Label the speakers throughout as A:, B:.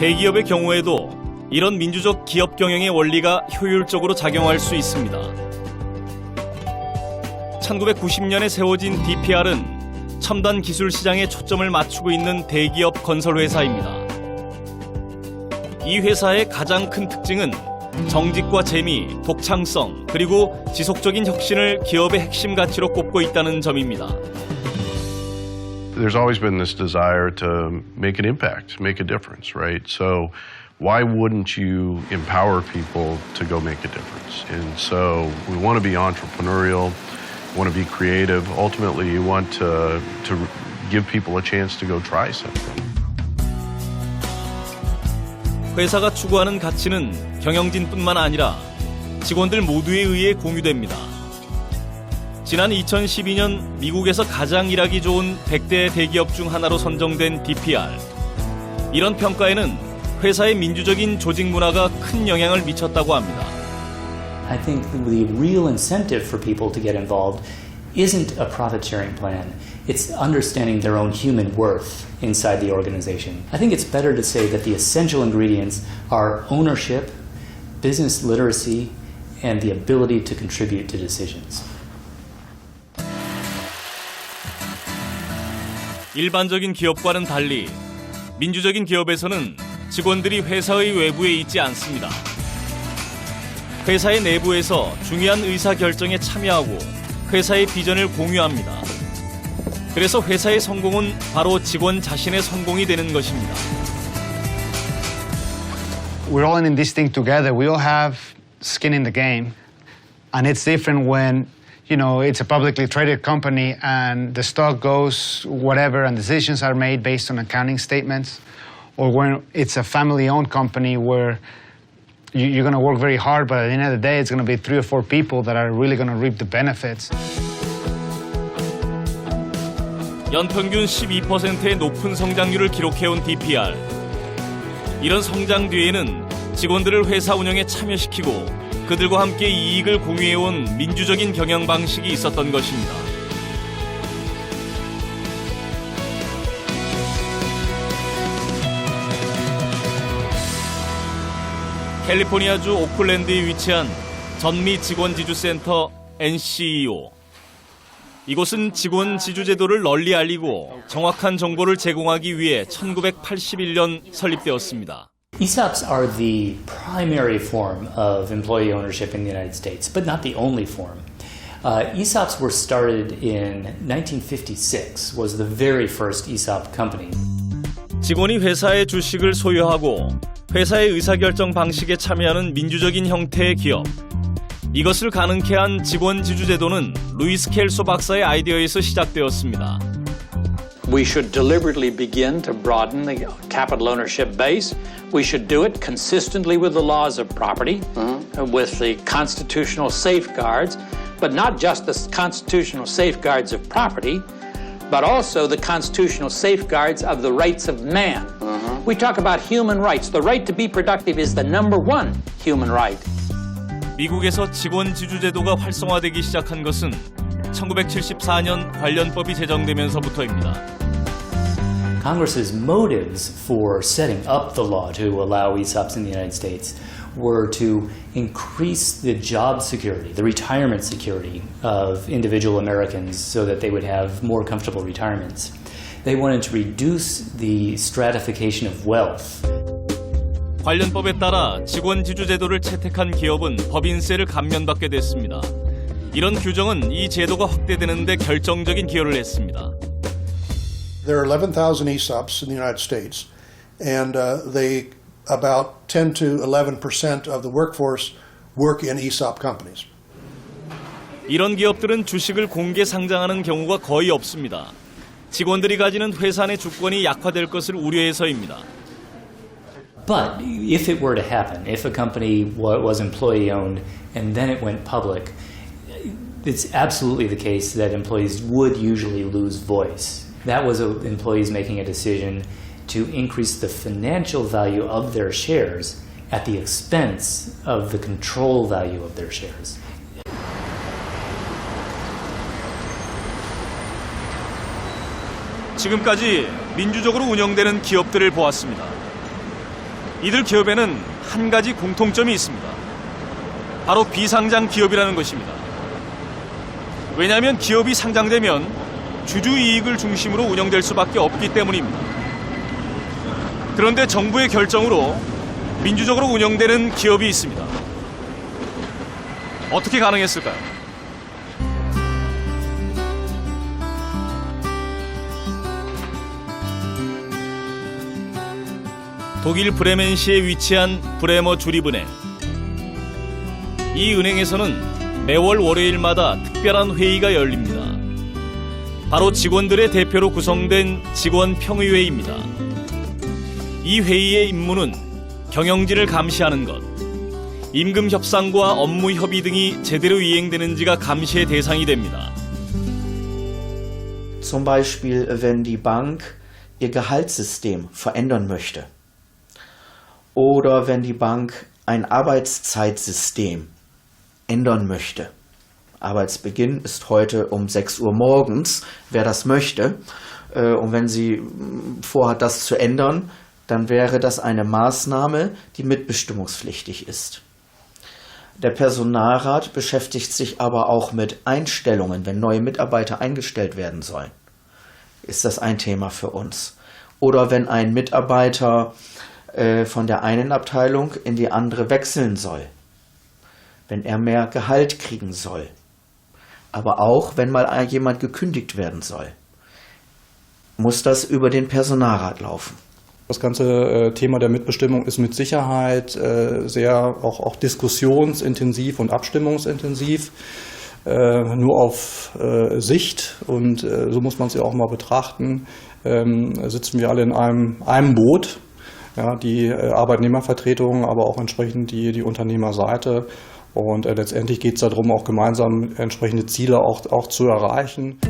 A: 대기업의 경우에도 이런 민주적 기업 경영의 원리가 효율적으로 작용할 수 있습니다. 1990년에 세워진 DPR은 첨단 기술 시장에 초점을 맞추고 있는 대기업 건설회사입니다. 이 회사의 가장 큰 특징은 정직과 재미, 독창성, 그리고 지속적인 혁신을 기업의 핵심 가치로 꼽고 있다는 점입니다.
B: There's always been this desire to make an impact, make a difference, right? So why wouldn't you empower people to go make a difference? And so we want to be entrepreneurial, want to be creative. Ultimately, you want to give people a chance to go try something.
A: 회사가 추구하는 가치는 경영진뿐만 아니라 직원들 모두에 의해 공유됩니다. 지난 2012년 미국에서 가장 일하기 좋은 100대 대기업 중 하나로 선정된 DPR. 이런 평가에는 회사의 민주적인 조직 문화가 큰 영향을 미쳤다고 합니다.
C: I think the real incentive for people to get involved isn't a profit-sharing plan. It's understanding their own human worth inside the organization. I think it's better to say that the essential ingredients are ownership, business literacy, and the ability to contribute to decisions.
A: 일반적인 기업과는 달리 민주적인 기업에서는 직원들이 회사의 외부에 있지 않습니다. 회사의 내부에서 중요한 의사결정에 참여하고 회사의 비전을 공유합니다. 그래서 회사의 성공은 바로 직원 자신의 성공이 되는 것입니다.
D: We're all in this thing together. We all have skin in the game. And it's different when, you know, it's a publicly traded company and the stock goes whatever and decisions are made based on accounting statements. Or when it's a family-owned company where you're going to work very hard, but at the end of the day, it's going to be 3 or 4 people that are really going to reap the benefits.
A: 연평균 12%의 높은 성장률을 기록해온 DPR. 이런 성장 뒤에는 직원들을 회사 운영에 참여시키고 그들과 함께 이익을 공유해온 민주적인 경영 방식이 있었던 것입니다. 캘리포니아주 오클랜드에 위치한 전미 직원지주센터 NCEO. 이곳은 직원 지주 제도를 널리 알리고 정확한 정보를 제공하기 위해 1981년 설립되었습니다.
C: ESOPs are the primary form of employee ownership in the United States, but not the only form. ESOPs were started in 1956, was the very first ESOP company.
A: 직원이 회사의 주식을 소유하고 회사의 의사결정 방식에 참여하는 민주적인 형태의 기업. 이것을 가능케 한 직원 지주 제도는 루이스 켈소 박사의 아이디어에서 시작되었습니다.
E: We should deliberately begin to broaden the capital ownership base. We should do it consistently with the laws of property, with the constitutional safeguards, but not just the constitutional safeguards of property, but also the constitutional safeguards of the rights of man. We talk about human rights. The right to be productive is the number one human right.
A: 미국에서 직원 지주 제도가 활성화되기 시작한 것은 1974년 관련법이 제정되면서부터입니다.
C: Congress's motives for setting up the law to allow ESOPs in the United States were to increase the job security, the retirement security of individual Americans so that they would have more comfortable retirements. They wanted to reduce the stratification of wealth.
A: 관련법에 따라 직원 지주 제도를 채택한 기업은 법인세를 감면받게 됐습니다. 이런 규정은 이 제도가 확대되는 데 결정적인 기여를 했습니다.
F: There are 11,000 ESOPs in the United States, and they about 10 to 11% of the workforce work in ESOP companies.
A: 이런 기업들은 주식을 공개 상장하는 경우가 거의 없습니다. 직원들이 가지는 회사 내 주권이 약화될 것을 우려해서입니다.
C: But if it were to happen, if a company was employee-owned and then it went public, it's absolutely the case that employees would usually lose voice. That was employees making a decision to increase the financial value of their shares at the expense of the control value of their shares.
A: 지금까지 민주적으로 운영되는 기업들을 보았습니다. 이들 기업에는 한 가지 공통점이 있습니다. 바로 비상장 기업이라는 것입니다. 왜냐하면 기업이 상장되면 주주 이익을 중심으로 운영될 수밖에 없기 때문입니다. 그런데 정부의 결정으로 민주적으로 운영되는 기업이 있습니다. 어떻게 가능했을까요? 독일 브레멘시에 위치한 브레머 주립은행. 이 은행에서는 매월 월요일마다 특별한 회의가 열립니다. 바로 직원들의 대표로 구성된 직원평의회입니다. 이 회의의 임무는 경영진을 감시하는 것, 임금 협상과 업무 협의 등이 제대로 이행되는지가 감시의 대상이 됩니다.
G: Zum Beispiel, wenn die Bank ihr Gehaltssystem verändern möchte. Oder wenn die Bank ein Arbeitszeitsystem ändern möchte. Arbeitsbeginn ist heute um 6 Uhr morgens, wer das möchte. Und wenn sie vorhat, das zu ändern, dann wäre das eine Maßnahme, die mitbestimmungspflichtig ist. Der Personalrat beschäftigt sich aber auch mit Einstellungen, wenn neue Mitarbeiter eingestellt werden sollen. Ist das ein Thema für uns? Oder wenn ein Mitarbeiter von der einen Abteilung in die andere wechseln soll, wenn er mehr Gehalt kriegen soll, aber auch wenn mal jemand gekündigt werden soll, muss das über den Personalrat laufen.
H: Das ganze Thema der Mitbestimmung ist mit Sicherheit sehr auch diskussionsintensiv und abstimmungsintensiv, nur auf Sicht, und so muss man es ja auch mal betrachten, sitzen wir alle in einem Boot. Ja, die Arbeitnehmervertretung, aber auch entsprechend die Unternehmerseite. Und letztendlich geht es darum, auch gemeinsam entsprechende Ziele auch zu erreichen.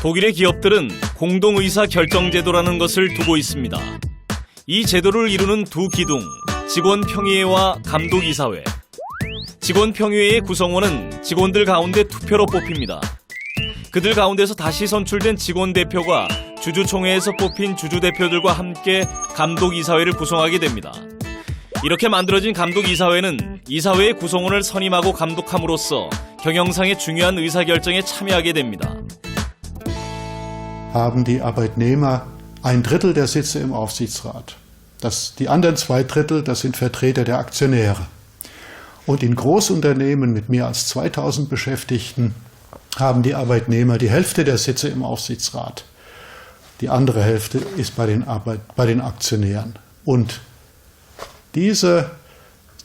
A: 독일의 기업들은 공동의사 결정제도라는 것을 두고 있습니다. 이 제도를 이루는 두 기둥, 직원평의회와 감독이사회. 직원평의회의 구성원은 직원들 가운데 투표로 뽑힙니다. 그들 가운데서 다시 선출된 직원 대표가 주주총회에서 뽑힌 주주대표들과 함께 감독이사회를 구성하게 됩니다. 이렇게 만들어진 감독이사회는 이사회의 구성원을 선임하고 감독함으로써 경영상의 중요한 의사결정에 참여하게 됩니다.
I: Haben die Arbeitnehmer 1/3 der Sitze im Aufsichtsrat. Die anderen 2/3, das sind Vertreter der Aktionäre. Und in Großunternehmen mit mehr als 2000 Beschäftigten haben die Arbeitnehmer die Hälfte der Sitze im Aufsichtsrat. Die andere Hälfte ist bei den Aktionären. Und dieses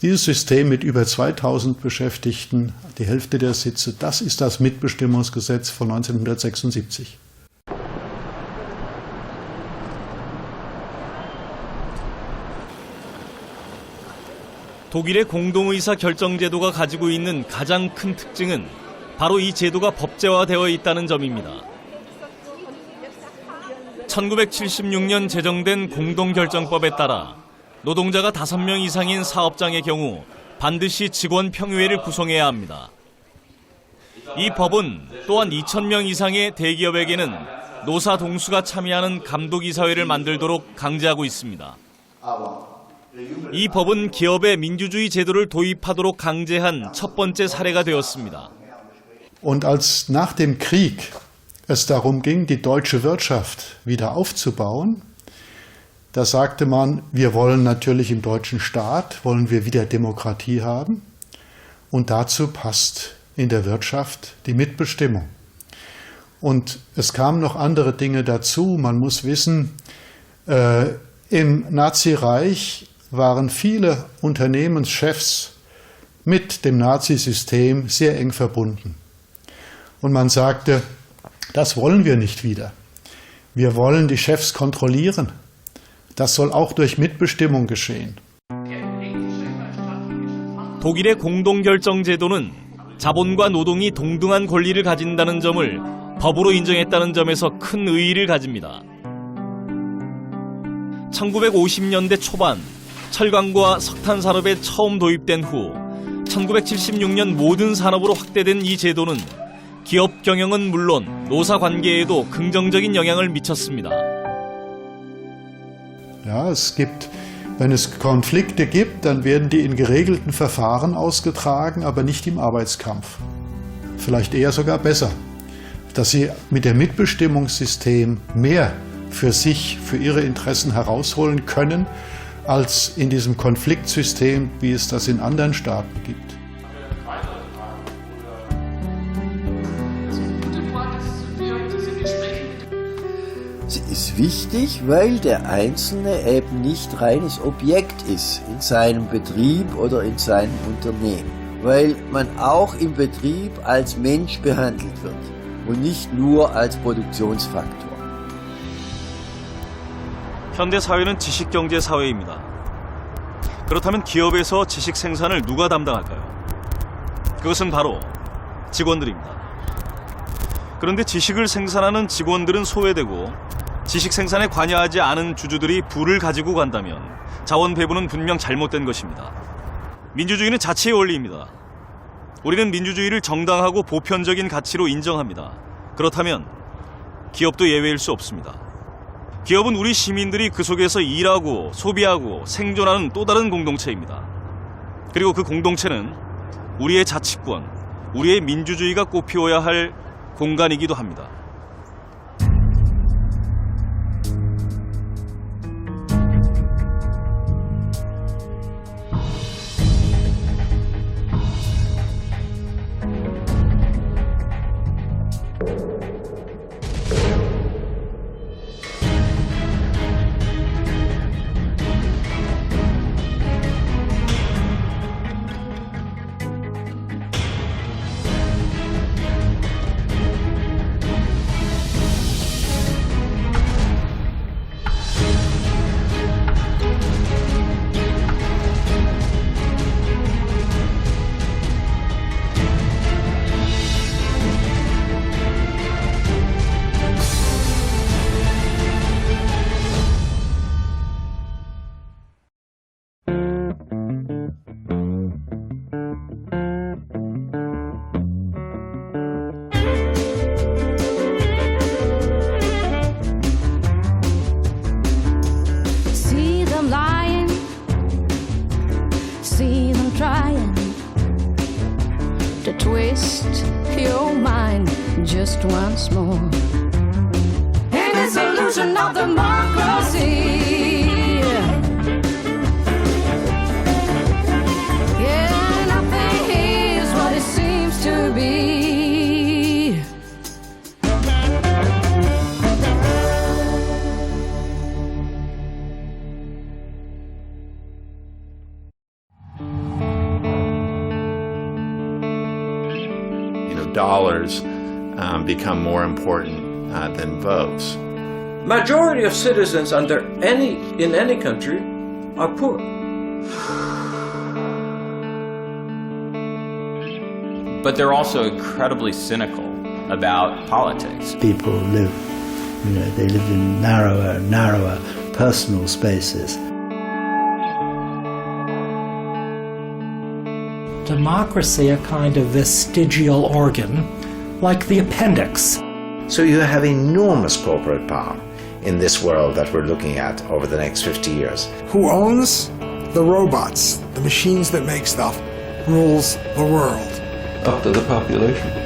I: System mit über 2000 Beschäftigten, die Hälfte der Sitze, das ist das Mitbestimmungsgesetz von 1976.
A: 독일의 공동의사 결정제도가 가지고 있는 가장 큰 특징은 바로 이 제도가 법제화되어 있다는 점입니다. 1976년 제정된 공동결정법에 따라 노동자가 5명 이상인 사업장의 경우 반드시 직원평의회를 구성해야 합니다. 이 법은 또한 2,000명 이상의 대기업에게는 노사 동수가 참여하는 감독이사회를 만들도록 강제하고 있습니다. 이 법은 기업의 민주주의 제도를 도입하도록 강제한 첫 번째 사례가 되었습니다.
I: Und als nach dem Krieg es darum ging, die deutsche Wirtschaft wieder aufzubauen, da sagte man, wir wollen natürlich im deutschen Staat, wollen wir wieder Demokratie haben, und dazu passt in der Wirtschaft die Mitbestimmung. Und es kamen noch andere Dinge dazu. Man muss wissen, im Nazireich waren viele Unternehmenschefs mit dem Nazisystem sehr eng verbunden. Und man sagte, das wollen wir nicht wieder. Wir wollen die Chefs kontrollieren. Das soll auch durch Mitbestimmung geschehen.
A: 독일의 공동결정제도는 자본과 노동이 동등한 권리를 가진다는 점을 법으로 인정했다는 점에서 큰 의의를 가집니다. 1950년대 초반 철강과 석탄 산업에 처음 도입된 후 1976년 모든 산업으로 확대된 이 제도는 기업 경영은 물론 노사 관계에도 긍정적인 영향을 미쳤습니다.
I: Ja, es gibt Wenn es Konflikte gibt, dann werden die in geregelten Verfahren ausgetragen, aber nicht im Arbeitskampf. Vielleicht eher sogar besser, dass sie mit dem Mitbestimmungssystem mehr für sich, für ihre Interessen herausholen können, als in diesem Konfliktsystem, wie es das in anderen Staaten gibt.
J: Sie ist wichtig, weil der Einzelne eben nicht reines Objekt ist in seinem Betrieb oder in seinem Unternehmen. Weil man auch im Betrieb als Mensch behandelt wird und nicht nur als Produktionsfaktor.
A: 현대 사회는 지식 경제 사회입니다. 그렇다면 기업에서 지식 생산을 누가 담당할까요? 그것은 바로 직원들입니다. 그런데 지식을 생산하는 직원들은 소외되고 지식 생산에 관여하지 않은 주주들이 부를 가지고 간다면 자원 배분은 분명 잘못된 것입니다. 민주주의는 자치의 원리입니다. 우리는 민주주의를 정당하고 보편적인 가치로 인정합니다. 그렇다면 기업도 예외일 수 없습니다. 기업은 우리 시민들이 그 속에서 일하고 소비하고 생존하는 또 다른 공동체입니다. 그리고 그 공동체는 우리의 자치권, 우리의 민주주의가 꽃피워야 할 공간이기도 합니다.
K: To twist your mind just once more. In this illusion of democracy, yeah, nothing is what it seems to be.
L: Dollars become more important than votes.
M: Majority of citizens in any country are poor.
N: But they're also incredibly cynical about politics.
O: People live, they live in narrower and narrower personal spaces.
P: Democracy a kind of vestigial organ, like the appendix.
Q: So you have enormous corporate power in this world that we're looking at over the next 50 years.
R: Who owns the robots, the machines that make stuff, rules the world?
S: Up to the population.